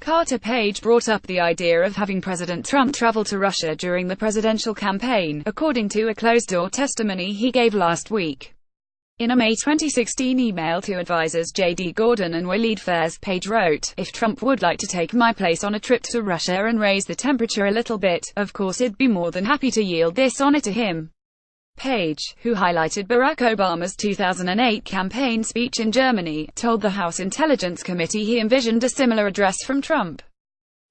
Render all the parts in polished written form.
Carter Page brought up the idea of having President Trump travel to Russia during the presidential campaign, according to a closed-door testimony he gave last week. In a May 2016 email to advisors J.D. Gordon and Walid Fairs, Page wrote, "If Trump would like to take my place on a trip to Russia and raise the temperature a little bit, of course I'd be more than happy to yield this honor to him." Page, who highlighted Barack Obama's 2008 campaign speech in Germany, told the House Intelligence Committee he envisioned a similar address from Trump.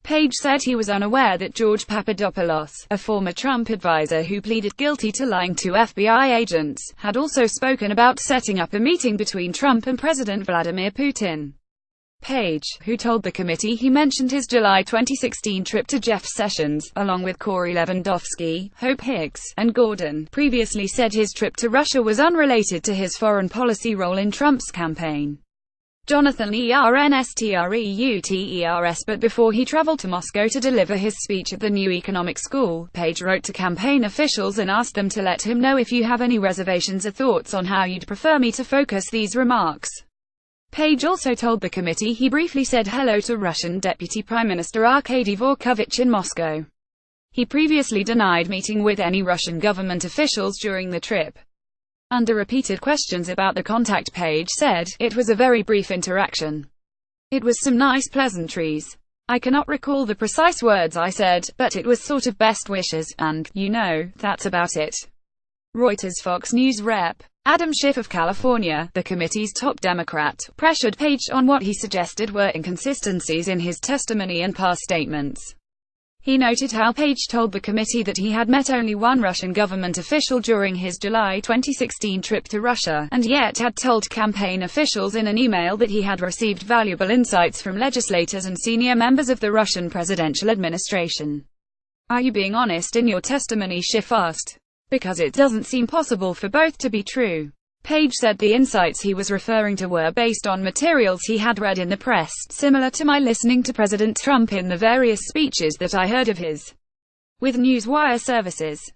Page said he was unaware that George Papadopoulos, a former Trump advisor who pleaded guilty to lying to FBI agents, had also spoken about setting up a meeting between Trump and President Vladimir Putin. Page, who told the committee he mentioned his July 2016 trip to Jeff Sessions, along with Corey Lewandowski, Hope Hicks, and Gordon, previously said his trip to Russia was unrelated to his foreign policy role in Trump's campaign. Jonathan Ernst but before he traveled to Moscow to deliver his speech at the New Economic School, Page wrote to campaign officials and asked them to let him know if you have any reservations or thoughts on how you'd prefer me to focus these remarks. Page also told the committee he briefly said hello to Russian Deputy Prime Minister Arkady Dvorkovich in Moscow. He previously denied meeting with any Russian government officials during the trip. Under repeated questions about the contact, Page said, "It was a very brief interaction. It was some nice pleasantries. I cannot recall the precise words I said, but it was sort of best wishes, and, that's about it." Reuters Fox News rep. Adam Schiff of California, the committee's top Democrat, pressured Page on what he suggested were inconsistencies in his testimony and past statements. He noted how Page told the committee that he had met only one Russian government official during his July 2016 trip to Russia, and yet had told campaign officials in an email that he had received valuable insights from legislators and senior members of the Russian presidential administration. "Are you being honest in your testimony?" Schiff asked. "Because it doesn't seem possible for both to be true." Page said the insights he was referring to were based on materials he had read in the press, similar to my listening to President Trump in the various speeches that I heard of his with Newswire services.